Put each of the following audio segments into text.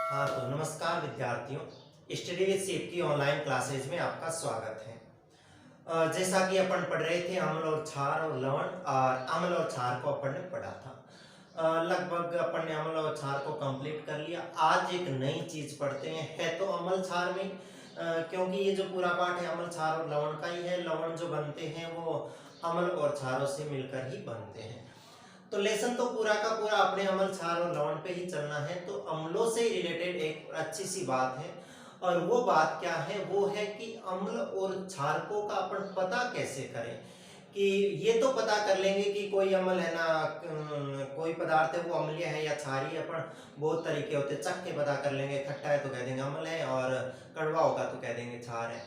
हाँ तो नमस्कार विद्यार्थियों, स्टडी विद सेफ की ऑनलाइन क्लासेज में आपका स्वागत है। जैसा कि अपन पढ़ रहे थे अम्ल और क्षार और लवण, और अम्ल और क्षार को अपन ने पढ़ा था। लगभग अपन ने अम्ल और क्षार को कंप्लीट कर लिया। आज एक नई चीज पढ़ते हैं, है तो अम्ल क्षार में, क्योंकि ये जो पूरा पाठ है अम्ल क्षार और लवण का ही है। लवण जो बनते हैं वो अम्ल और क्षारों से मिलकर ही बनते हैं। तो लेसन तो पूरा का पूरा अपने अम्ल क्षार और लवण पे ही चलना है। तो अम्लों से रिलेटेड एक अच्छी सी बात है, और वो बात क्या है, वो है कि अम्ल और क्षारकों का अपन पता कैसे करें। कि ये तो पता कर लेंगे कि कोई अम्ल है ना, कोई पदार्थ है वो अम्लीय है या क्षारीय। अपन बहुत तरीके होते, चख के पता कर लेंगे। खट्टा है तो कह देंगे अम्ल है, और कड़वा होगा तो कह देंगे क्षार है।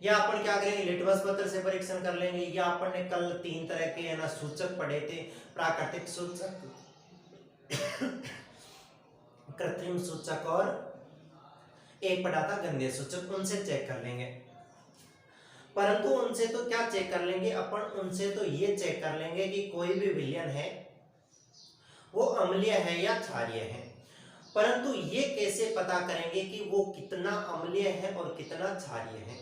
या अपन क्या करेंगे, लिटमस पत्र से परीक्षण कर लेंगे। या अपन ने कल 3 तरह के है ना सूचक पढ़े थे, प्राकृतिक सूचक, कृत्रिम सूचक, और एक पढ़ा था गंधीय सूचक। उनसे चेक कर लेंगे। परंतु उनसे तो क्या चेक कर लेंगे अपन, उनसे तो ये चेक कर लेंगे कि कोई भी विलयन है वो अम्लीय है या क्षारीय है। परंतु ये कैसे पता करेंगे कि वो कितना अम्लीय है और कितना क्षारीय है।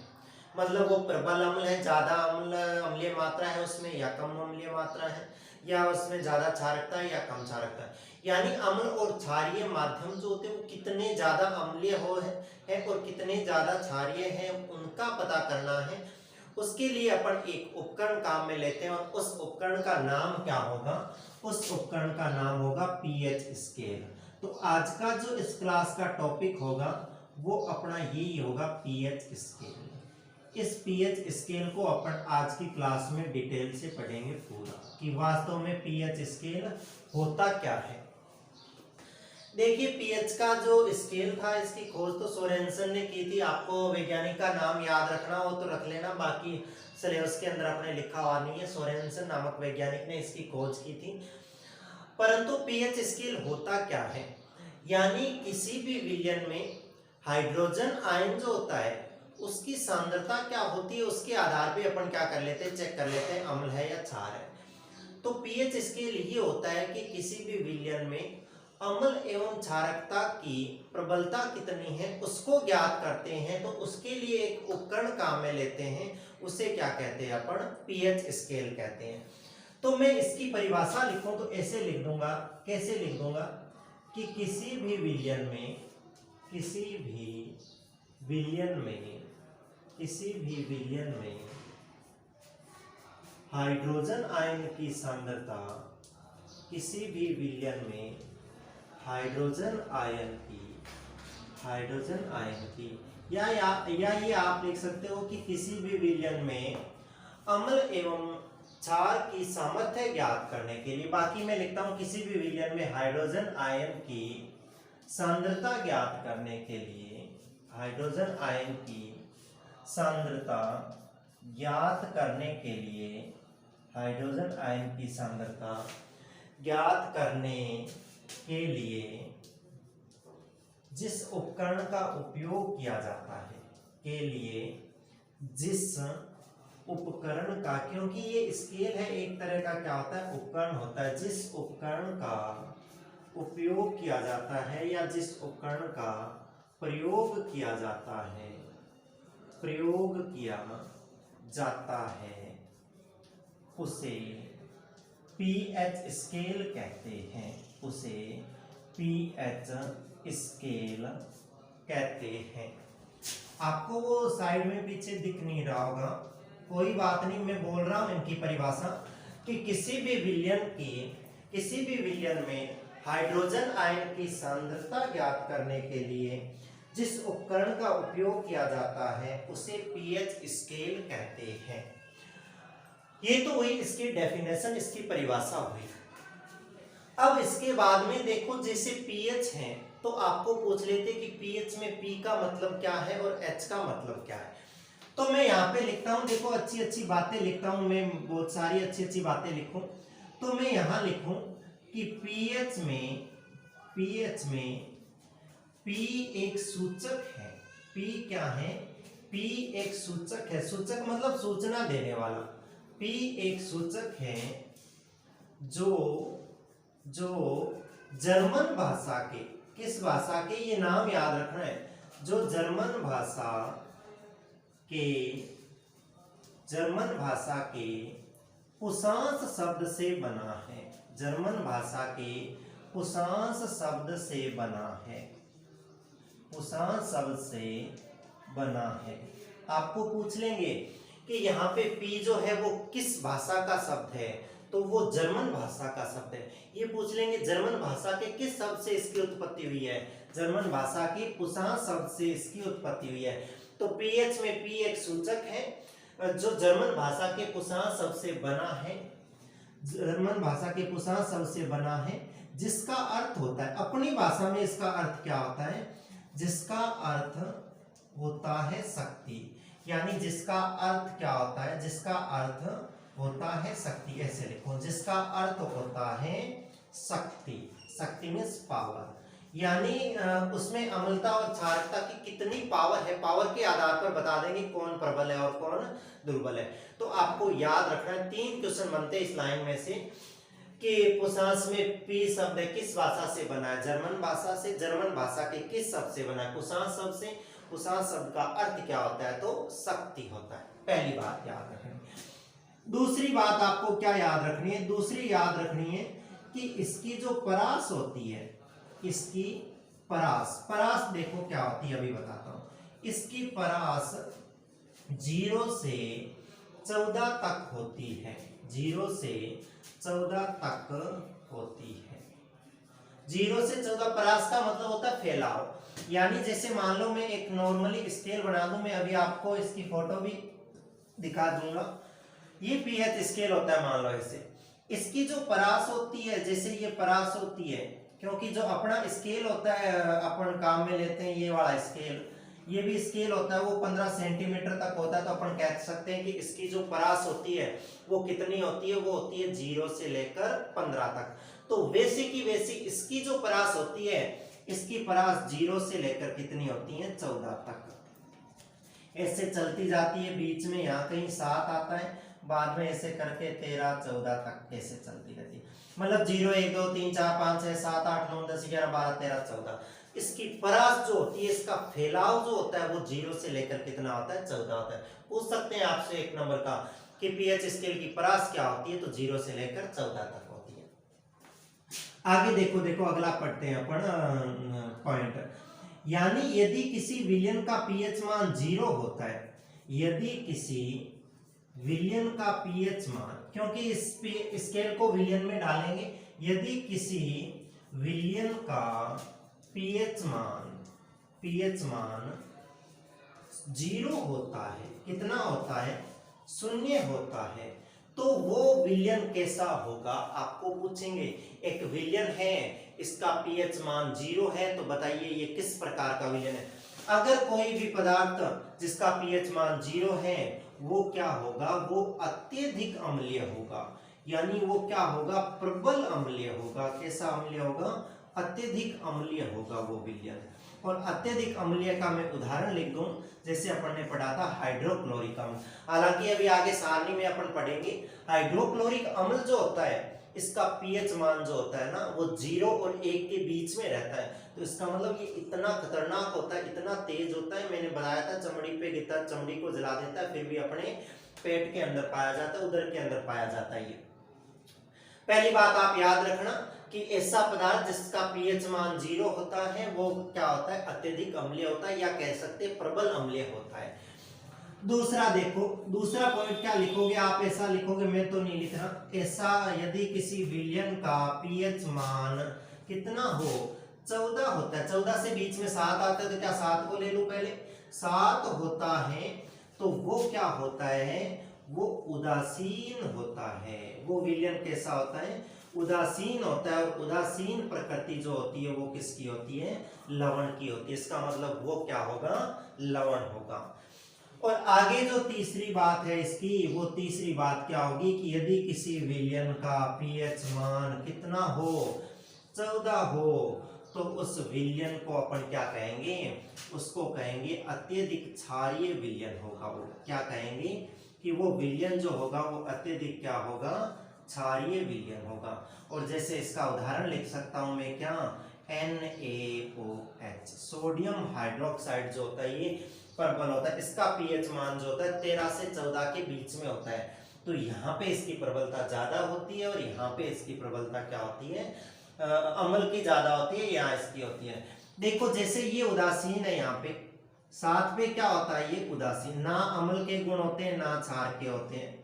मतलब वो प्रबल अम्ल है, ज्यादा अम्लीय मात्रा है उसमें, या कम अम्लीय मात्रा है, या उसमें ज्यादा क्षारकता है या कम क्षारकता है। यानी अम्ल और क्षारीय माध्यम जो होते हैं वो कितने ज्यादा अम्लीय है और कितने ज्यादा क्षारीय है, उनका पता करना है। उसके लिए अपन एक उपकरण काम में लेते हैं, और उस उपकरण का नाम क्या होगा, उस उपकरण का नाम होगा पीएच स्केल। तो आज का जो इस क्लास का टॉपिक होगा वो अपना यही होगा, पीएच स्केल। इस पीएच स्केल को अपन आज की क्लास में डिटेल से पढ़ेंगे पूरा, कि वास्तव में पीएच स्केल होता क्या है। देखिए, पीएच का जो स्केल था इसकी खोज तो सोरेनसन ने की थी। आपको वैज्ञानिक का नाम याद रखना हो तो रख लेना, बाकी सिलेबस के अंदर अपने लिखा हुआ नहीं है। सोरेनसन नामक वैज्ञानिक ने इसकी खोज की थी। परंतु पीएच स्केल होता क्या है, यानी किसी भी विलयन में हाइड्रोजन आयन जो होता है उसकी सांद्रता क्या होती है, उसके आधार पे अपन क्या कर लेते हैं, चेक कर लेते हैं अम्ल है या क्षार है। तो पीएच स्केल ये होता है कि किसी भी विलयन में अम्ल एवं क्षारकता की प्रबलता कितनी है उसको ज्ञात करते हैं। तो उसके लिए एक उपकरण काम में लेते हैं, उसे क्या कहते हैं अपन, पीएच स्केल कहते हैं। तो मैं इसकी परिभाषा लिखूं तो ऐसे लिख दूंगा, कैसे लिख दूंगा, कि किसी भी विलयन में हाइड्रोजन आयन की सांद्रता, किसी भी विलयन में हाइड्रोजन आयन की या ये आप लिख सकते हो कि किसी भी विलयन में अम्ल एवं क्षार की सामर्थ्य ज्ञात करने के लिए। बाकी मैं लिखता हूं किसी भी विलयन में हाइड्रोजन आयन की सांद्रता ज्ञात करने के लिए, हाइड्रोजन आयन की सांद्रता ज्ञात करने के लिए, हाइड्रोजन आयन की सांद्रता ज्ञात करने के लिए जिस उपकरण का उपयोग किया जाता है, के लिए जिस उपकरण का, क्योंकि ये स्केल है एक तरह का, क्या होता है, उपकरण होता है। जिस उपकरण का उपयोग किया जाता है या जिस उपकरण का प्रयोग किया जाता है उसे पीएच स्केल कहते हैं, उसे पीएच स्केल कहते हैं। आपको वो साइड में पीछे दिख नहीं रहा होगा, कोई बात नहीं, मैं बोल रहा हूं इनकी परिभाषा, कि किसी भी विलयन में हाइड्रोजन आयन की सांद्रता ज्ञात करने के लिए जिस उपकरण का उपयोग किया जाता है उसे पीएच स्केल कहते हैं। ये तो हुई इसकी डेफिनेशन, इसकी परिभाषा हुई। अब इसके बाद में देखो, जैसे पीएच है तो आपको पूछ लेते कि पीएच में पी का मतलब क्या है और एच का मतलब क्या है। तो मैं यहाँ पे लिखता हूँ, देखो अच्छी अच्छी बातें लिखता हूँ मैं, बहुत सारी अच्छी अच्छी बातें लिखूं। तो मैं यहाँ लिखूं कि पीएच में पी एक सूचक है। पी क्या है, पी एक सूचक है। सूचक मतलब सूचना देने वाला। पी एक सूचक है जो जर्मन भाषा के किस भाषा के, ये नाम याद रखना है, जो जर्मन भाषा के पुशांस शब्द से बना है। जर्मन भाषा के पुशांस शब्द से बना है। पुशांस शब्द से बना है। आपको पूछ लेंगे कि यहाँ पे पी जो है वो किस भाषा का शब्द है, तो वो जर्मन भाषा का शब्द है। ये पूछ लेंगे जर्मन भाषा के किस शब्द से इसकी उत्पत्ति हुई है, जर्मन भाषा की पुशांस शब्द से इसकी उत्पत्ति हुई है। तो पीएच में पी एक सूचक है जो जर्मन भाषा के पुशांस शब्द से बना है। जर्मन भाषा के पुशांस शब्द से बना है, जिसका अर्थ होता है, अपनी भाषा में इसका अर्थ क्या होता है, जिसका अर्थ होता है शक्ति। यानी जिसका अर्थ क्या होता है, जिसका अर्थ होता है शक्ति। ऐसे लिखो, जिसका अर्थ होता है शक्ति। शक्ति मीन्स पावर। यानी उसमें अम्लता और क्षारकता की कितनी पावर है, पावर के आधार पर बता देंगे कौन प्रबल है और कौन दुर्बल है। तो आपको याद रखना है, 3 क्वेश्चन बनते हैं इस लाइन में से कि पुशांस में पी शब्द किस भाषा से बना है, जर्मन भाषा से। जर्मन भाषा के किस शब्द से बना है, पुशांस शब्द से। पुशांस शब्द का अर्थ क्या होता है, तो शक्ति होता है। पहली बात याद रखनी। दूसरी बात आपको क्या याद रखनी है, दूसरी याद रखनी है कि इसकी जो परास होती है, इसकी परास देखो क्या होती है, अभी बताता हूं। इसकी परास 0 से 14 तक होती है। 0 से 14 तक होती है। 0 से 14 परास का मतलब होता है फैलाव। यानी जैसे मान लो मैं एक नॉर्मली स्केल बना दूं, मैं अभी आपको इसकी फोटो भी दिखा दूंगा। ये पीएच स्केल होता है, मान लो ऐसे। इसकी जो परास होती है, जैसे ये परास होती है, क्योंकि जो अपना स्केल होता है अपन काम में लेते हैं, ये वाला स्केल, ये भी स्केल होता है, वो 15 सेंटीमीटर तक होता है। तो अपन कह सकते हैं कि इसकी जो परास होती है वो कितनी होती है, वो होती है 0 से लेकर 15 तक। तो वैसे की वैसी इसकी जो परास होती है, इसकी परास 0 से लेकर कितनी होती है, 14 तक। ऐसे चलती जाती है, बीच में यहाँ कहीं 7 आता है, बाद में ऐसे करके 13, 14 तक ऐसे चलती रहती है। मतलब 0, 1, 2, 3, 4, 5, 6, 7, 8, 9, 10, 11, 12, 13, 14। इसकी परास जो होती है, इसका फैलाव जो होता है वो 0 से लेकर कितना होता है, 14 होता है। पूछ सकते हैं आपसे 1 नंबर का कि पीएच स्केल की परास क्या होती है, तो 0 से लेकर 14 तक होती है। आगे देखो अगला पढ़ते हैं अपन पॉइंट। यानी यदि किसी विलयन का पीएच मान 0 होता है, यदि किसी विलयन का पीएच मान, क्योंकि इस स्केल को विलयन में डालेंगे, यदि किसी विलयन का पीएच मान 0 होता है, कितना होता है, 0 होता है, तो वो विलयन कैसा होगा, आपको पूछेंगे। एक विलयन है, इसका पीएच मान 0 है, तो बताइए ये किस प्रकार का विलयन है। अगर कोई भी पदार्थ जिसका पीएच मान 0 है, वो क्या होगा, वो अत्यधिक अम्लीय होगा। यानी वो क्या होगा, प्रबल अम्लीय होगा। कैसा अम्लीय होगा, अत्यधिक अम्लीय होगा वो विलयन। और अत्यधिक अम्लीय का मैं उदाहरण लिख दूं, जैसे अपन ने पढ़ा था हाइड्रोक्लोरिक अम्ल। हालांकि अभी आगे सारणी में अपन पढ़ेंगे, हाइड्रोक्लोरिक अम्ल जो होता है, इसका पीएच मान जो होता है ना, वो 0 और 1 के बीच में रहता है। तो इसका मतलब ये इतना खतरनाक होता है, इतना तेज होता है। मैंने बताया था चमड़ी पे गिरता है, चमड़ी को जला देता है, फिर भी अपने पेट के अंदर पाया जाता है, उदर के अंदर पाया जाता है। ये पहली बात आप याद रखना कि ऐसा पदार्थ जिसका पीएच मान 0 होता है, वो क्या होता है, अत्यधिक अम्लीय होता है, या कह सकते हैं प्रबल अम्लीय होता है। दूसरा देखो, दूसरा पॉइंट क्या लिखोगे आप, ऐसा लिखोगे, मैं तो नहीं लिख रहा। ऐसा यदि किसी विलयन का पीएच मान कितना हो, 14 होता है। 14 से बीच में 7 आता है, तो क्या 7 को ले लो पहले, 7 होता है, तो वो क्या होता है, वो उदासीन होता है। वो विलयन कैसा होता है, उदासीन होता है। और उदासीन प्रकृति जो होती है वो किसकी होती है, लवण की होती है। इसका मतलब वो क्या होगा, लवण होगा। और आगे जो तीसरी बात है इसकी, वो तीसरी बात क्या होगी कि यदि किसी विलयन का पीएच मान कितना हो, 14 हो, तो उस विलयन को अपन क्या कहेंगे, उसको कहेंगे अत्यधिक क्षारीय विलयन होगा। वो क्या कहेंगे कि वो विलयन जो होगा वो अत्यधिक क्या होगा, क्षारीय विलयन होगा। और जैसे इसका उदाहरण लिख सकता हूं मैं, क्या, NaOH, सोडियम हाइड्रोक्साइड जो होता है ये प्रबल होता है, इसका पीएच मान जो होता है 13 से 14 के बीच में होता है। तो यहाँ पे इसकी प्रबलता ज्यादा होती है और यहाँ पे इसकी प्रबलता क्या होती है, अम्ल की ज्यादा होती है, यहाँ इसकी होती है। देखो जैसे ये उदासीन है, यहाँ पे साथ पे क्या होता है, ये उदासीन, ना अम्ल के गुण होते हैं ना क्षार के होते हैं।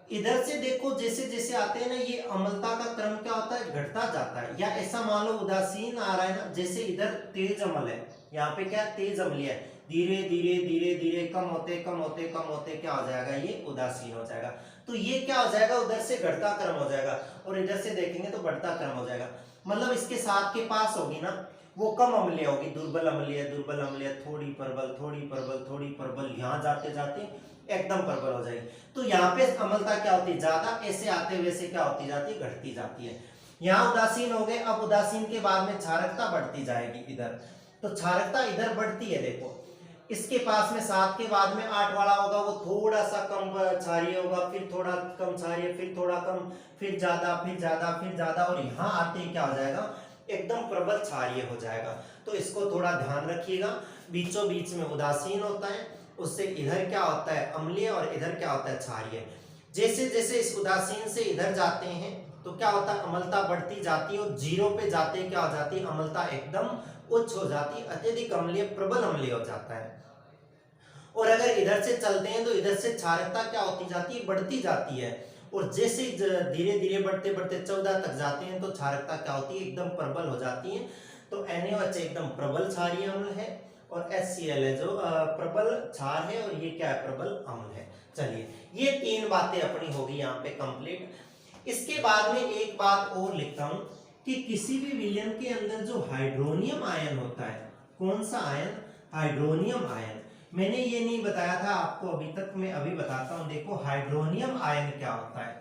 इधर से देखो जैसे जैसे आते हैं ना, ये अम्लता का क्रम क्या होता है, घटता जाता है। या ऐसा मान लो उदासीन आ रहा है ना, जैसे इधर तेज अम्ल है, यहाँ पे क्या तेज अम्लीय है, धीरे धीरे धीरे धीरे कम होते कम होते कम होते क्या हो जाएगा, ये उदासीन हो जाएगा। तो ये क्या हो जाएगा, उधर से घटता क्रम हो जाएगा और इधर से देखेंगे तो बढ़ता क्रम हो जाएगा। मतलब इसके साथ के पास होगी ना वो कम अम्लीय होगी, दुर्बल अम्लीय, थोड़ी प्रबल थोड़ी प्रबल थोड़ी प्रबल, यहाँ जाते जाते एकदम प्रबल हो जाएगी। तो यहाँ पे अम्लता क्या होती है, ज्यादा, ऐसे आते हुए से क्या होती जाती है, घटती जाती है। यहाँ उदासीन हो गए, अब उदासीन के बाद में क्षारकता बढ़ती जाएगी इधर, तो क्षारकता इधर बढ़ती है। देखो इसके पास में 7 के बाद में 8 वाला होगा, वो थोड़ा सा कम क्षारीय होगा, फिर थोड़ा कम क्षारीय, फिर थोड़ा कम, फिर ज्यादा, फिर ज्यादा, फिर ज्यादा, और यहाँ आते ही क्या हो जाएगा, एकदम प्रबल क्षारीय हो जाएगा। तो इसको थोड़ा ध्यान रखिएगा, बीचों बीच में उदासीन होता है, उससे इधर क्या होता है अम्लीय और इधर क्या होता है क्षारीय। जैसे जैसे इस उदासीन से इधर जाते हैं तो क्या होता है, अम्लता बढ़ती जाती है और जीरो पे जाते क्या हो जाती है, अम्लता एकदम उच्च हो जाती है, अत्यधिक अम्लीय प्रबल अम्लीय हो जाता है। और अगर इधर से चलते हैं तो इधर से क्षारकता क्या होती जाती है, बढ़ती जाती है। और जैसे धीरे धीरे बढ़ते बढ़ते 14 तक जाते हैं तो क्षारकता क्या होती है, एकदम प्रबल हो जाती है। तो NaOH एकदम प्रबल क्षारीय अम्ल है और HCl है जो प्रबल क्षार है, और ये क्या है, प्रबल अम्ल है। चलिए ये 3 बातें अपनी होगी यहाँ पे कंप्लीट। इसके बाद में एक बात और लिखता हूं कि किसी भी विलयन के अंदर जो हाइड्रोनियम आयन होता है, कौन सा आयन, हाइड्रोनियम आयन, मैंने ये नहीं बताया था आपको अभी तक, मैं अभी बताता हूं। देखो हाइड्रोनियम आयन क्या होता है,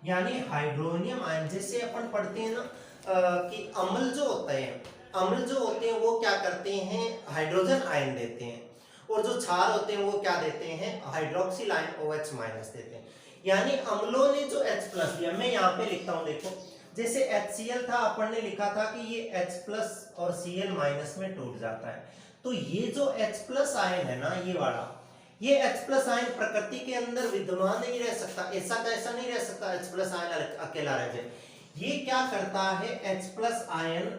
यानी हाइड्रोनियम आयन जैसे अपन पढ़ते हैं ना कि अम्ल जो होता है, अम्ल जो होते हैं वो क्या करते हैं, हाइड्रोजन आयन देते हैं, और जो क्षार होते हैं वो क्या देते हैं, हाइड्रोक्सिल आयन OH माइनस देते हैं। यानी अम्लों ने जो H प्लस दिया, मैं यहाँ पे लिखता हूँ, देखो जैसे HCl था, अपन ने लिखा था कि ये H प्लस और Cl माइनस में टूट जाता है। तो ये जो H प्लस आयन है ना, ये वाला, ये H प्लस आयन प्रकृति के अंदर विद्यमान नहीं रह सकता, ऐसा कैसा नहीं रह सकता, H प्लस आयन अकेला रह जाए। ये क्या करता है, H प्लस आयन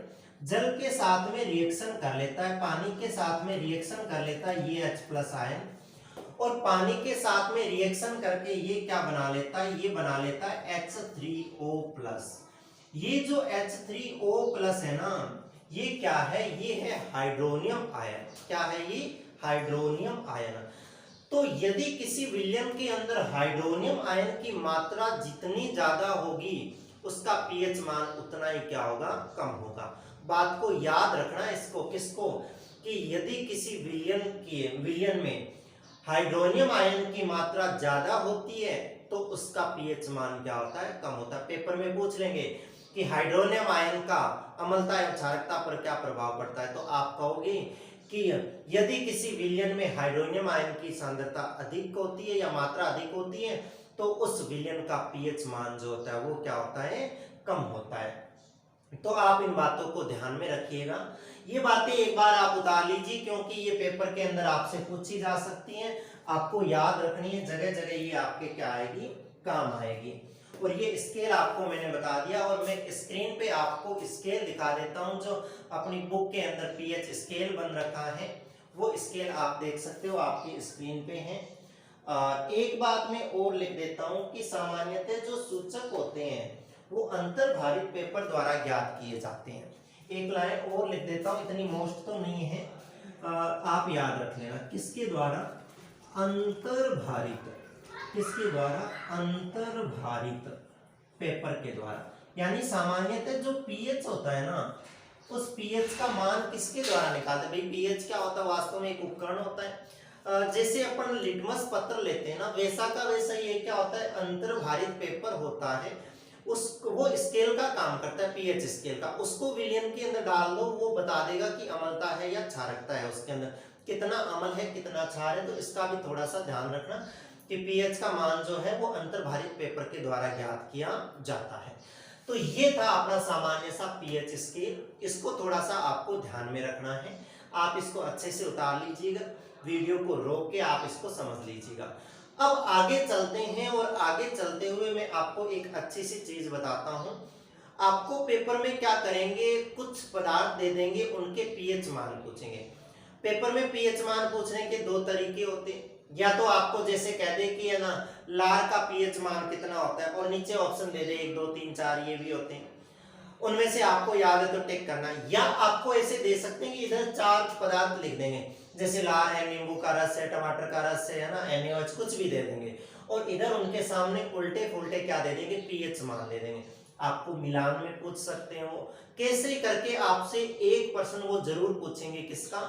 जल के साथ में रिएक्शन कर लेता है, पानी के साथ में रिएक्शन कर लेता है ये H प्लस आयन, और पानी के साथ में रिएक्शन करके ये क्या बना लेता है, ये बना लेता है H3O प्लस। ये जो H3O प्लस है ना, ये क्या है, ये है हाइड्रोनियम आयन। क्या है ये, हाइड्रोनियम आयन। तो यदि किसी विलयन के अंदर हाइड्रोनियम आयन की मात्रा जितनी ज्यादा होगी उसका पीएच मान उतना ही क्या होगा, कम होगा। बात को याद रखना इसको, किसको, कि यदि किसी विलयन में हाइड्रोनियम आयन की मात्रा ज्यादा होती है तो उसका पीएच मान क्या होता है, कम होता है। पेपर में पूछ लेंगे कि हाइड्रोनियम आयन का अम्लता एवं क्षारकता पर क्या प्रभाव पड़ता है, तो आप कहोगे कि यदि किसी विलयन में हाइड्रोनियम आयन की सांद्रता अधिक होती है या मात्रा अधिक होती है तो उस विलयन का पीएच मान जो होता है वो क्या होता है, कम होता है। तो आप इन बातों को ध्यान में रखिएगा, ये बातें एक बार आप उतार लीजिए क्योंकि ये पेपर के अंदर आपसे पूछी जा सकती हैं, आपको याद रखनी है, जगह जगह ये आपके क्या आएगी, काम आएगी। और ये स्केल आपको मैंने बता दिया, और मैं स्क्रीन पे आपको स्केल दिखा देता हूं जो अपनी बुक के अंदर पीएच स्केल बन रखा है, वो स्केल आप देख सकते हो, आपकी स्क्रीन पे है। एक बात मैं और लिख देता हूं कि सामान्यतः जो सूचक होते हैं वो अंतर्भारित पेपर द्वारा ज्ञात किए जाते हैं। एक लाइन और लिख देता हूं, इतनी मोस्ट तो नहीं है, आप याद रख लेना, किसके द्वारा, अंतर्भारित, किसके द्वारा, अंतर्भारित पेपर के द्वारा। यानी सामान्यतः जो पीएच होता है ना, उस पीएच का मान किसके द्वारा निकालते हैं, भाई पीएच क्या होता है, वास्तव में एक उपकरण होता है। जैसे अपन लिटमस पत्र लेते हैं ना, वैसा का वैसा ये क्या होता है, अंतर्भारित पेपर होता है, उस वो स्केल का काम करता है, पीएच स्केल का। उसको विलयन के अंदर डाल दो, वो बता देगा कि अम्लता है या क्षारकता है, उसके अंदर कितना अम्ल है कितना क्षार है। तो इसका भी थोड़ा सा ध्यान रखना कि पीएच का मान जो है वो अंतर्भारित पेपर के द्वारा ज्ञात किया जाता है। तो ये था अपना सामान्य सा पीएच स्केल। इसको थोड़ा सा आपको ध्यान में रखना है, आप इसको अच्छे से उतार लीजिएगा, वीडियो को रोक के आप इसको समझ लीजिएगा। अब आगे चलते हैं और आगे चलते हुए मैं आपको एक अच्छी सी चीज बताता हूं। आपको पेपर में क्या करेंगे, कुछ पदार्थ दे देंगे, उनके पीएच मान पूछेंगे। पेपर में पीएच मान पूछने के दो तरीके होते हैं, या तो आपको जैसे कह दे कि है ना लार का पीएच मान कितना होता है और नीचे ऑप्शन दे दे 1 2 3 4, ये भी होते हैं, उनमें से आपको याद है तो टिक करना है। या आपको ऐसे दे सकते हैं कि इधर 4 पदार्थ लिख देंगे, जैसे लार है, नींबू का रस है, टमाटर का रस है ना, NaOH कुछ भी दे देंगे, और इधर उनके सामने उल्टे फुल्टे क्या दे देंगे, पीएच मान दे देंगे। आपको मिलान में पूछ सकते हो, कैसे करके आपसे 1% वो जरूर पूछेंगे, किसका,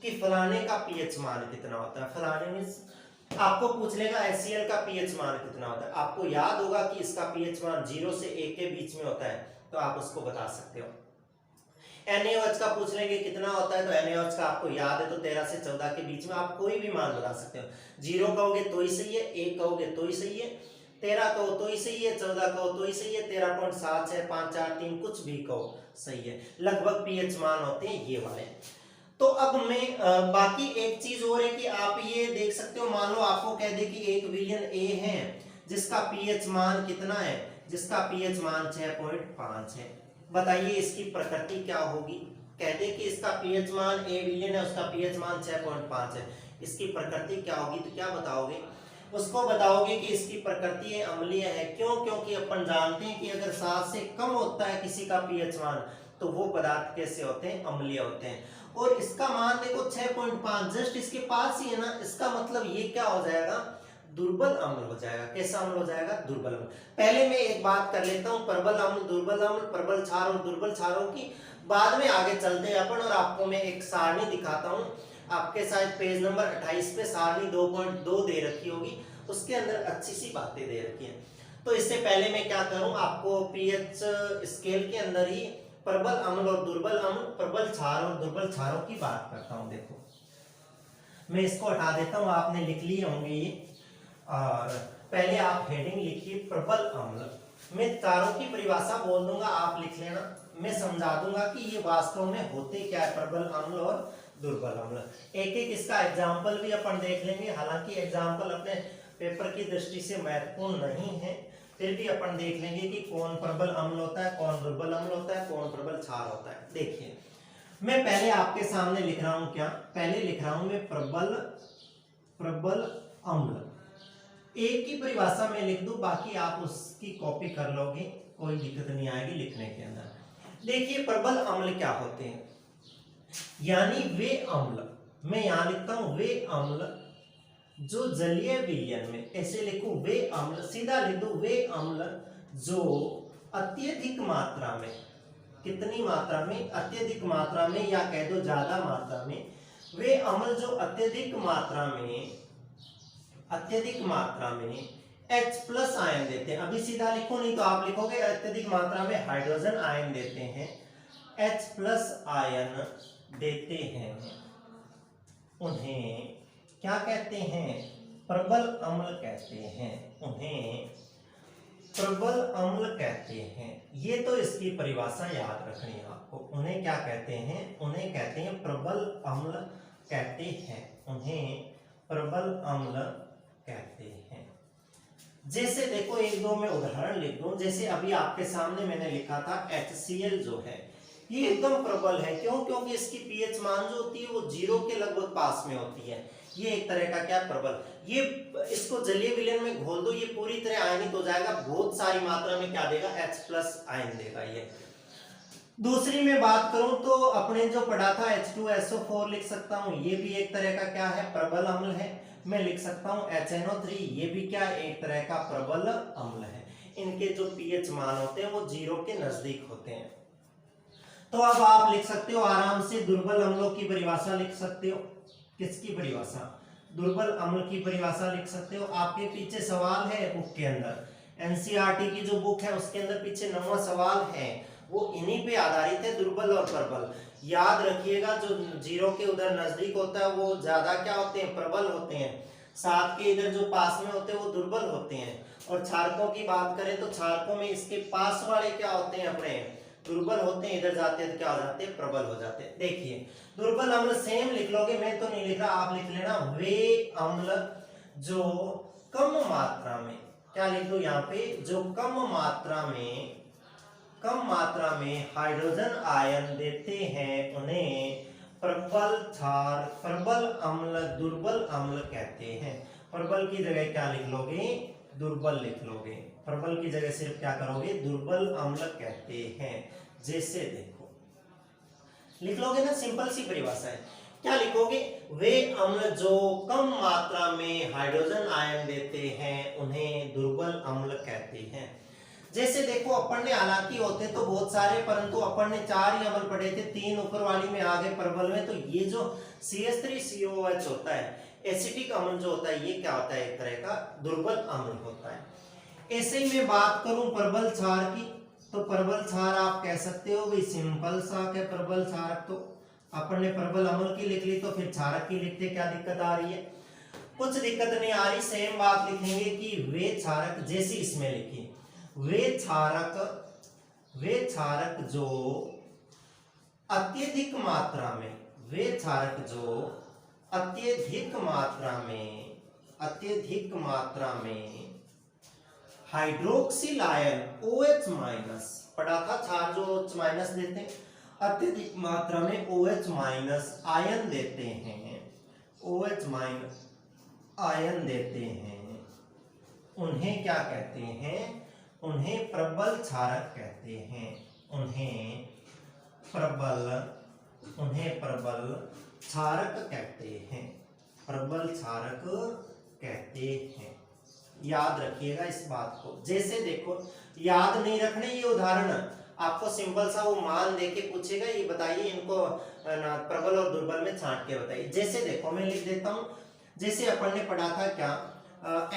कि फलाने का पीएच मान कितना होता है। फलाने में आपको पूछ लेगा HCl का पीएच मान कितना होता है, आपको याद होगा कि इसका पीएच मान 0 से 1 के बीच में होता है, तो आप उसको बता सकते हो। NaOH का पूछ लेंगे कितना होता है, तो NaOH का आपको याद है तो 13 से 14 के बीच में, आप कोई भी मान बता सकते हो। 0 कहोगे तो ही सही है, 1 कहोगे तो ही सही है, 13 कहो तो ही सही है, 14 कहो तो ही सही है, 13.7 है, 5 4 3 कुछ भी कहो सही है। लगभग पीएच मान होते हैं ये वाले। तो अब मैं बाकी एक चीज और है कि आप ये देख सकते हो, मान लो आपको कह दे कि एक विलियन ए है जिसका पीएच मान कितना है, जिसका पीएच मान 6.5 है। बताइए इसकी प्रकृति क्या होगी। कह दे कि इसका पीएच मान ए विलियन है, उसका पीएच मान 6.5 है, इसकी प्रकृति क्या होगी, तो क्या बताओगे, उसको बताओगे कि इसकी प्रकृति है अम्लीय है। क्यों, क्योंकि अपन जानते हैं कि अगर 7 से कम होता है किसी का पीएच मान तो वो पदार्थ कैसे होते हैं, अम्लीय होते हैं। और इसका मान देखो 6.5 जस्ट इसके पास ही है ना, इसका मतलब ये क्या हो जाएगा, दुर्बल अम्ल हो जाएगा। कैसा अम्ल हो जाएगा, दुर्बल अम्ल। पहले मैं एक बात कर लेता हूँ, प्रबल अम्ल, दुर्बल अम्ल, प्रबल क्षार और दुर्बल क्षारों की बाद में आगे चलते हैं अपन, और आपको मैं एक सारणी दिखाता हूँ। आपके शायद पेज नंबर 28 पे सारणी 2.2 दे रखी होगी, उसके अंदर अच्छी सी बातें दे रखी हैं। तो इससे पहले मैं क्या करूं, आपको पीएच स्केल के अंदर ही प्रबल अम्ल और दुर्बल अम्ल, प्रबल क्षार और दुर्बल क्षारों की बात करता हूं। देखो मैं इसको हटा देता हूं, आपने लिख लिए होंगे ये, और पहले आप हेडिंग लिखिए प्रबल अम्ल। मैं तारों की परिभाषा बोल दूंगा, आप लिख लेना, मैं समझा दूंगा कि ये वास्तव में होते क्या है प्रबल अम्ल और दुर्बल अम्ल। एक एक इसका एग्जाम्पल भी अपन देख लेंगे, हालांकि एग्जाम्पल अपने पेपर की दृष्टि से महत्वपूर्ण नहीं है, फिर भी अपन देख लेंगे कि कौन प्रबल अम्ल होता है, कौन दुर्बल अम्ल होता है, कौन प्रबल क्षार होता है। देखिए मैं पहले आपके सामने लिख रहा हूं, क्या पहले लिख रहा हूं मैं प्रबल अम्ल। एक की परिभाषा में लिख दूं, बाकी आप उसकी कॉपी कर लोगे, कोई दिक्कत नहीं आएगी लिखने के अंदर। देखिए प्रबल अम्ल क्या होते हैं, यानी वे अम्ल, मैं यहां लिखता हूं वे अम्ल जो जलीय विलयन में, ऐसे लिखूं वे अम्ल, सीधा लिख दूं वे अम्ल जो अत्यधिक मात्रा में, कितनी मात्रा में, अत्यधिक मात्रा में, या कह दो ज्यादा मात्रा में, वे अम्ल जो अत्यधिक मात्रा में H+ आयन देते हैं। अभी सीधा लिखो, नहीं तो आप लिखोगे अत्यधिक मात्रा में हाइड्रोजन आयन देते हैं, H+ आयन देते हैं, उन्हें क्या कहते हैं, प्रबल अम्ल कहते हैं, उन्हें प्रबल अम्ल कहते हैं। ये तो इसकी परिभाषा याद रखनी है आपको, उन्हें क्या कहते हैं, उन्हें कहते हैं प्रबल अम्ल कहते हैं, उन्हें प्रबल अम्ल कहते हैं। जैसे देखो एक दो मैं उदाहरण लिख दूं, जैसे अभी आपके सामने मैंने लिखा था HCl जो है ये एकदम प्रबल है। क्यों, क्योंकि इसकी पीएच मान जो होती है वो 0 के लगभग पास में होती है। ये एक तरह का क्या प्रबल, ये इसको जलीय विलयन में घोल दो, ये पूरी तरह आयनित हो जाएगा, बहुत सारी मात्रा में क्या देगा, H+ आयन देगा ये। दूसरी में बात करूं तो अपने जो पढ़ा था H2SO4 लिख सकता हूं, ये भी एक तरह का क्या है, प्रबल अम्ल है। मैं लिख सकता हूं HNO3, ये भी क्या एक तरह का प्रबल अम्ल है। इनके जो पीएच मान होते हैं वो 0 के नजदीक होते हैं। तो अब आप लिख सकते हो आराम से दुर्बल अम्लों की परिभाषा लिख सकते हो। किसकी परिभाषा, दुर्बल अम्ल की परिभाषा लिख सकते हो। आपके पीछे सवाल है बुक के अंदर, एनसीईआरटी की जो बुक है उसके अंदर पीछे 9वां सवाल है, वो इन्हीं पे आधारित है, दुर्बल और प्रबल। याद रखिएगा जो 0 के उधर नजदीक होता है वो ज्यादा क्या होते हैं, प्रबल होते हैं। 7 के इधर जो पास में होते हैं वो दुर्बल होते हैं। और क्षारकों की बात करें तो क्षारकों में इसके पास वाले क्या होते हैं, अपने दुर्बल होते हैं, इधर जाते हैं तो क्या हो जाते हैं, प्रबल हो जाते हैं। देखिए दुर्बल अम्ल सेम लिख लोगे, मैं तो नहीं लिख रहा, आप लिख लेना, वे अम्ल जो कम मात्रा में, क्या लिख दो यहाँ पे, जो कम मात्रा में हाइड्रोजन आयन देते हैं उन्हें प्रबल अम्ल दुर्बल अम्ल कहते हैं। प्रबल की जगह क्या लिख लोगे, दुर्बल लिख लोगे, प्रबल की जगह सिर्फ क्या करोगे, दुर्बल अम्ल कहते हैं। जैसे देखो लिख लोगे ना, सिंपल सी परिभाषा है, क्या लिखोगे, वे अम्ल जो कम मात्रा में हाइड्रोजन आयन देते हैं उन्हें दुर्बल अम्ल कहते हैं। जैसे देखो अपन ने, हालांकि होते तो बहुत सारे, परंतु अपन ने 4 ही अम्ल पढ़े थे, 3 ऊपर वाली में आ गए प्रबल में। तो ये जो CH3COH होता है, एसिटिक अम्ल जो होता है, ये क्या होता है, एक तरह का दुर्बल अम्ल होता है। ऐसे ही मैं बात करूं प्रबल क्षार की, तो प्रबल क्षार आप कह सकते हो भाई सिंपल सा है प्रबल क्षारक, तो अपन ने प्रबल अम्ल की लिख ली, तो फिर क्षारक की लिखते क्या दिक्कत आ रही है, कुछ दिक्कत नहीं आ रही। सेम बात लिखेंगे कि वे क्षारक, जैसे इसमें लिखी, वे क्षारक जो अत्यधिक मात्रा में, वे क्षारक जो अत्यधिक मात्रा में हाइड्रोक्सिल आयन OH माइनस, पढ़ा था क्षार जो OH माइनस देते हैं, अत्यधिक मात्रा में OH माइनस आयन देते हैं, OH माइनस आयन देते हैं, उन्हें क्या कहते हैं, उन्हें प्रबल क्षारक कहते हैं, उन्हें प्रबल क्षारक कहते हैं, प्रबल क्षारक कहते हैं। याद रखिएगा इस बात को। जैसे देखो, याद नहीं रखने ये उदाहरण, आपको सिंपल सा वो मान देके पूछेगा, ये बताइए इनको प्रबल और दुर्बल में छांट के बताइए। जैसे देखो मैं लिख देता हूं, जैसे अपन ने पढ़ा था क्या,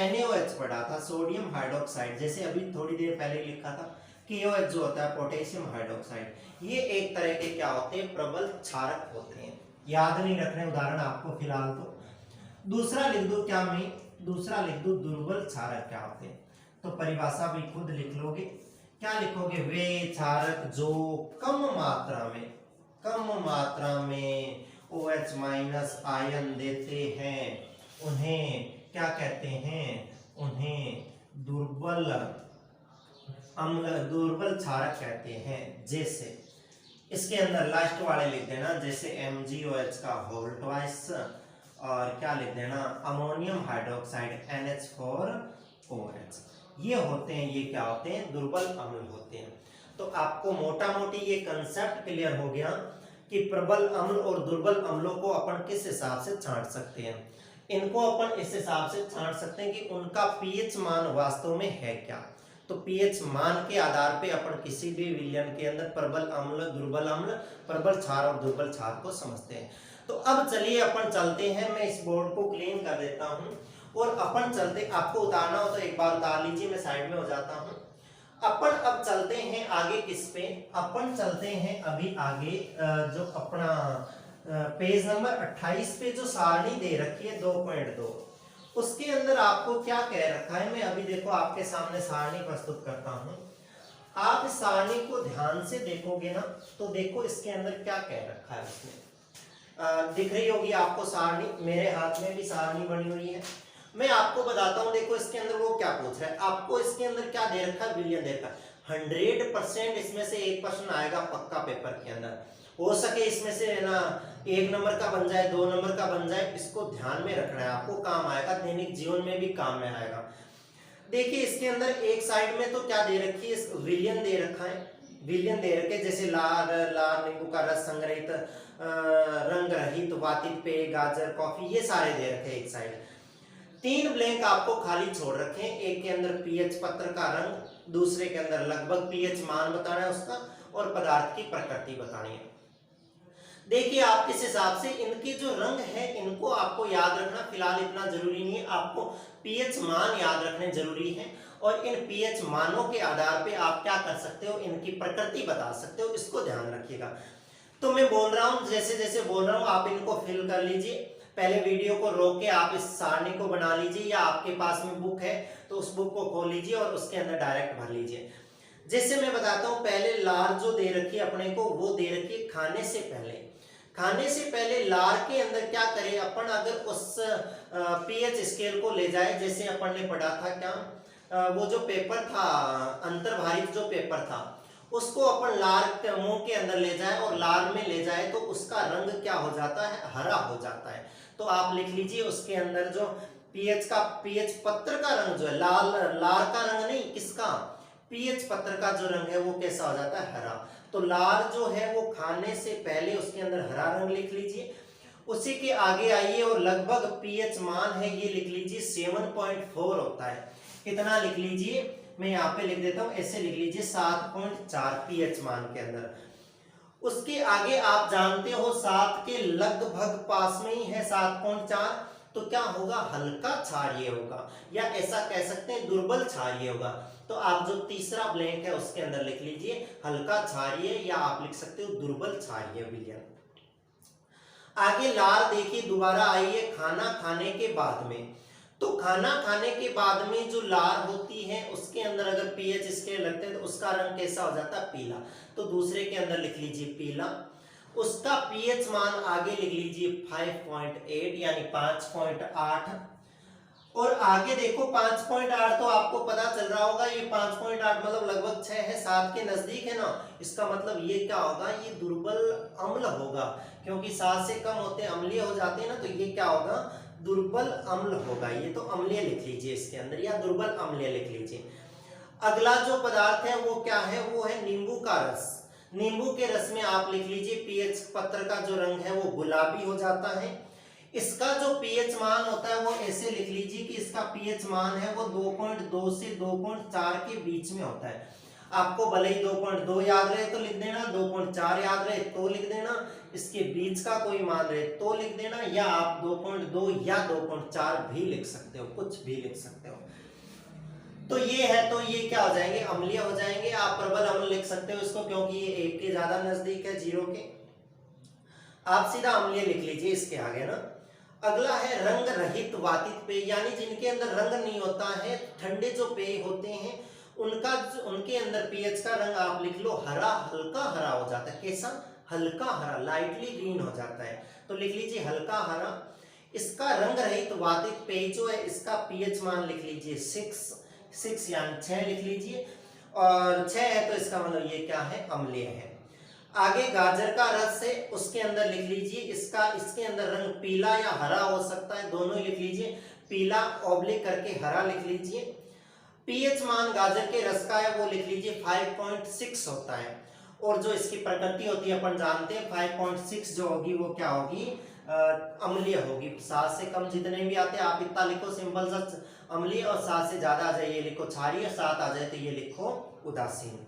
NaOH पढ़ा था, सोडियम हाइड्रोक्साइड, जैसे अभी थोड़ी देर पहले लिखा था KOH जो होता है पोटेशियम हाइड्रोक्साइड, ये एक तरह के क्या होते हैं, प्रबल क्षारक होते हैं। याद नहीं रखने उदाहरण आपको फिलहाल तो। दूसरा लिख दो, क्या मैं दूसरा लिख दो, दुर्बल क्षारक क्या होते हैं, तो परिभाषा भी खुद लिख लोगे, क्या लिखोगे, वे क्षारक जो कम मात्रा में OH माइनस आयन देते हैं उन्हें क्या कहते हैं, उन्हें दुर्बल क्षारक कहते हैं। जैसे इसके अंदर लास्ट वाले लिख देना, जैसे MgOH का होल ट्वाइस, और क्या लिख देना, अमोनियम हाइड्रोक्साइड NH4OH, ये होते हैं, ये क्या होते हैं, दुर्बल अम्ल होते हैं। तो आपको मोटा मोटी ये कंसेप्ट क्लियर हो गया कि प्रबल अम्ल और दुर्बल अम्लों को अपन किस हिसाब से छांट सकते हैं। इनको अपन इस हिसाब से छांट सकते हैं कि उनका पीएच मान वास्तव में है क्या। तो पीएच मान के आधार पे अपन किसी भी विलयन के अंदर प्रबल अम्ल, दुर्बल अम्ल, प्रबल क्षार और दुर्बल क्षार को समझते हैं। तो अब चलिए अपन चलते हैं, मैं इस बोर्ड को क्लीन कर देता हूं और अपन चलते, आपको उतारना हो तो एक बार उतार लीजिए, मैं साइड में हो जाता हूं। अपन अब चलते हैं आगे, किस पे, अपन चलते हैं अभी आगे, जो अपना पेज नंबर 28 पे जो सारणी दे रखी है 2.2, उसके अंदर आपको क्या कह रखा है, मैं अभी देखो आपके सामने सारणी प्रस्तुत करता हूं। आप इस सारणी को ध्यान से देखोगे ना, तो देखो इसके अंदर क्या कह रखा है। इसमें दिख रही होगी आपको सारणी, मेरे हाथ में भी सारणी बनी हुई है, मैं आपको बताता हूं। देखो इसके अंदर वो क्या पूछ रहा है, आपको इसके अंदर क्या दे रखा है, विलयन दे रखा है। 100% इसमें से एक प्रश्न आएगा पक्का पेपर के अंदर, हो सके इसमें से ना 1 नंबर का बन जाए, 2 नंबर का बन जाए, इसको ध्यान में रखना है, आपको काम आएगा, दैनिक जीवन में भी काम में आएगा। देखिए इसके अंदर एक साइड में तो क्या दे रखी है, विलयन दे रखा है, विलयन दे रखे, जैसे लाल नींबू का रस, संग्रहित रंग रहित, वातित पेय, गाजर, कॉफी, ये सारे दे रखे एक साइड। 3 ब्लैंक आपको खाली छोड़ रखे हैं, एक के अंदर पीएच पत्र का रंग, दूसरे के अंदर लगभग पीएच मान बताना है उसका, और पदार्थ की प्रकृति बतानी है। देखिए आप किस हिसाब से इनके जो रंग है इनको आपको याद रखना फिलहाल इतना जरूरी नहीं है, आपको पीएच मान याद रखने जरूरी है, और इन पीएच मानों के आधार पे आप क्या कर सकते हो, इनकी प्रकृति बता सकते हो, इसको ध्यान रखिएगा। तो मैं बोल रहा हूं, जैसे जैसे बोल रहा हूं आप इनको फिल कर लीजिए, पहले वीडियो को रोक के आप इस सारणी को बना लीजिए, या आपके पास में बुक है तो उस बुक को खोल लीजिए और उसके अंदर डायरेक्ट भर लीजिए। जैसे मैं बताता हूं, पहले लार जो दे रखी है अपने को, वो दे रखी है खाने से पहले। खाने से पहले लार के अंदर क्या करें अपन, अगर उस पीएच स्केल को ले जाए, जैसे अपन ने पढ़ा था क्या, वो जो पेपर था अंतर्भारित जो पेपर था, उसको अपन लार मुंह के अंदर ले जाए और लार में ले जाए तो उसका रंग क्या हो जाता है, हरा हो जाता है। तो आप लिख लीजिए उसके अंदर जो पीएच पत्र का रंग जो है, लाल लार का रंग नहीं, किसका, पीएच पत्र का जो रंग है वो कैसा हो जाता है, हरा। तो लार जो है वो खाने से पहले उसके अंदर हरा रंग लिख लीजिए। उसी के आगे आइए और लगभग पीएच मान है ये लिख लीजिए 7.4 होता है। कितना लिख लीजिए, मैं यहाँ पे लिख देता हूँ, ऐसे लिख लीजिए 7.4 पीएच मान के अंदर। उसके आगे आप जानते हो 7 के लगभग पास में ही है 7.4, तो क्या होगा, हल्का क्षारीय होगा, या ऐसा कह सकते हैं दुर्बल क्षारीय होगा। तो आप जो तीसरा ब्लैंक है उसके अंदर लिख लीजिए हल्का क्षारीय, या आप लिख सकते हो दुर्बल क्षारीय विलयन। आगे लार देखिए, दोबारा आइए खाना खाने के बाद में। तो खाना खाने के बाद में जो लार होती है उसके अंदर अगर पीएच स्केल लगते हैं तो उसका रंग कैसा हो जाता है, पीला। तो दूसरे के अंदर लिख लीजिए पीला। उसका पीएच मान आगे लिख लीजिए 5.8 यानी 5.8। और आगे देखो 5.8, तो आपको पता चल रहा होगा ये 5.8 मतलब लगभग 6 है, 7 के नजदीक है ना। इसका मतलब ये क्या होगा, ये दुर्बल अम्ल होगा, क्योंकि 7 से कम होते अम्लीय हो जाते हैं ना, तो ये क्या होगा, दुर्बल अम्ल होगा। ये तो अम्लीय लिख लीजिए इसके अंदर, या दुर्बल अम्लीय लिख लीजिए। अगला जो पदार्थ है वो क्या है, वो है नींबू का रस। नींबू के रस में आप लिख लीजिए पीएच पत्र का जो रंग है वो गुलाबी हो जाता है। इसका जो पीएच मान होता है वो ऐसे लिख लीजिए कि इसका पीएच मान है वो 2.2 से 2.4 के बीच में होता है। आपको भले ही 2.2 याद रहे तो लिख देना, 2.4 याद रहे तो लिख देना, इसके बीच का कोई मान रहे तो लिख देना, या आप 2.2 या 2.4 भी लिख सकते हो, कुछ भी लिख सकते हो। तो ये है, तो ये क्या हो जाएंगे, अम्लीय हो जाएंगे। आप प्रबल अम्ल लिख सकते हो इसको, क्योंकि ये 1 के ज्यादा नजदीक है, 0 के। आप सीधा अम्लीय लिख लीजिए इसके आगे ना। अगला है रंग रहित वातित पेय, यानी जिनके अंदर रंग नहीं होता है, ठंडे जो पेय होते हैं उनके अंदर पीएच का रंग आप लिख लो हरा, हल्का हरा हो जाता है। कैसा, हल्का हरा, लाइटली ग्रीन हो जाता है। तो लिख लीजिए हल्का हरा। इसका रंग रहित वातित पेय जो है, इसका पीएच मान लिख लीजिए 6 यानी 6 लिख लीजिए, और 6 है तो इसका मतलब ये क्या है, अम्लीय है। आगे गाजर का रस है, उसके अंदर लिख लीजिए इसके अंदर रंग पीला या हरा हो सकता है, दोनों ही लिख लीजिए, पीला ऑब्लिक करके हरा लिख लीजिए। पीएच मान गाजर के रस का है वो लिख लीजिए 5.6 होता है, और जो इसकी प्रकृति होती है अपन जानते हैं 5.6 जो होगी वो क्या होगी, अम्लीय होगी। 7 से कम जितने भी आते हैं आप इतना लिखो सिंपल सा अम्लीय, और 7 से ज्यादा आ जाए ये लिखो क्षारीय, 7 आ जाए तो ये लिखो उदासीन।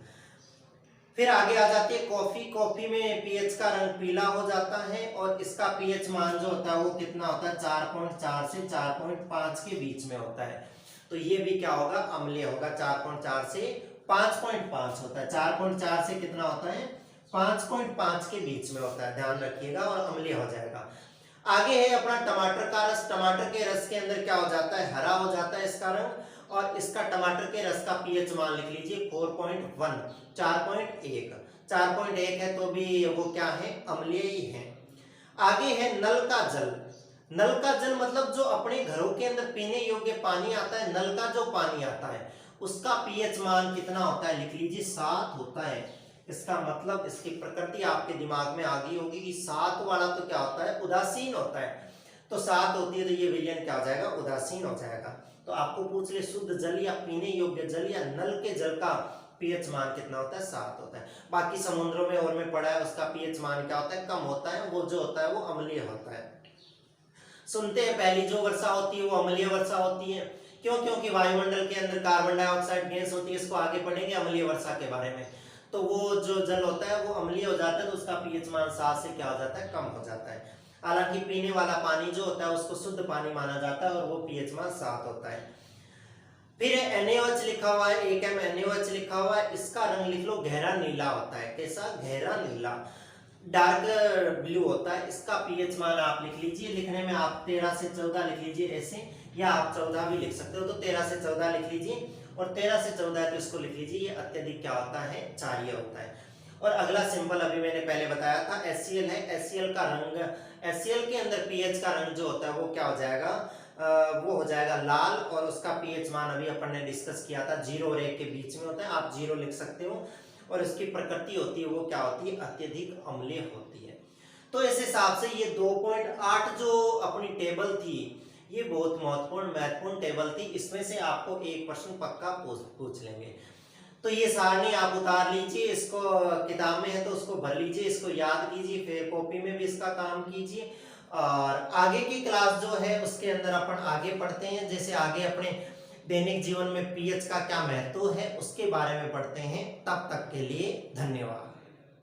फिर आगे आ जाती है कॉफी। कॉफी में पीएच का रंग पीला हो जाता है, और इसका पीएच मान जो होता है वो कितना होता है, 4.4 से 4.5 के बीच में होता है। तो ये भी क्या होगा, अम्लीय होगा। 4.4 से 5.5 होता है, 4.4 से कितना होता है, 5.5 के बीच में होता है, ध्यान रखिएगा, और अम्लीय हो जाएगा। आगे है अपना टमाटर का रस। टमाटर के रस के अंदर क्या हो जाता है, हरा हो जाता है इसका रंग, और इसका टमाटर के रस का पीएच मान लिख लीजिए 4.1, 4.1, 4.1 है तो भी वो क्या है, अम्लीय ही है। आगे है नल का जल। नल का जल मतलब जो अपने घरों के अंदर पीने योग्य पानी आता है, नल का जो पानी आता है उसका पीएच मान कितना होता है, लिख लीजिए 7 होता है। इसका मतलब इसकी प्रकृति आपके दिमाग में आ गई होगी कि 7 वाला तो क्या होता है, उदासीन होता है। तो 7 होती है तो ये विलयन क्या हो जाएगा, उदासीन हो जाएगा। तो आपको पूछ ले शुद्ध जल या पीने योग्य जल या नल के जल का पीएच मान कितना होता है, 7 होता है। बाकी समुद्रों में और में पढ़ा है उसका पीएच मान क्या होता है, कम होता है, वो जो होता है वो अम्लीय होता है। सुनते हैं पहली जो वर्षा होती है वो अम्लीय वर्षा होती है। क्यों, क्योंकि वायुमंडल के अंदर कार्बन डाइऑक्साइड गैस होती है, इसको आगे पढ़ेंगे अम्लीय वर्षा के बारे में। तो वो जो जल होता है वो अम्लीय हो जाता है, तो उसका पीएच मान 7 से क्या हो जाता है, कम हो जाता है। हालांकि पीने वाला पानी जो होता है उसको शुद्ध पानी माना जाता है, और वो पीएच मान 7 होता है। फिर NaOH लिखा हुआ है, 1M NaOH लिखा हुआ है, इसका रंग लिख लो गहरा नीला होता है। कैसा, गहरा नीला। डार्क ब्लू होता है, इसका पीएच मान आप लिख लीजिए। लिखने में आप 13 से 14 लिख लीजिए ऐसे, या आप 14 भी लिख सकते हो, तो 13 से 14 लिख लीजिए। और 13 से 14 है तो इसको लिख लीजिए, ये अत्यधिक क्या होता है, क्षारीय होता है। और अगला सिंबल अभी मैंने पहले बताया था HCl है। HCl का रंग, HCl के अंदर पीएच का रंग जो होता है वो क्या हो जाएगा, वो हो जाएगा लाल। और उसका पीएच मान अभी अपन ने डिस्कस किया था 0 और 1 के बीच में होता है, आप 0 लिख सकते हो। और इसकी प्रकृति होती है वो क्या होती है, अत्यधिक अम्लीय होती है। तो इस हिसाब से ये 2.8 जो अपनी टेबल थी ये बहुत महत्वपूर्ण टेबल थी। इसमें से आपको एक प्रश्न पक्का पूछ लेंगे। तो ये सारणी आप उतार लीजिए, इसको किताब में है तो उसको भर लीजिए, इसको याद कीजिए, फिर कॉपी में भी इसका काम कीजिए। और आगे की क्लास जो है उसके अंदर अपन आगे पढ़ते हैं, जैसे आगे अपने दैनिक जीवन में पीएच का क्या महत्व है उसके बारे में पढ़ते हैं। तब तक के लिए धन्यवाद।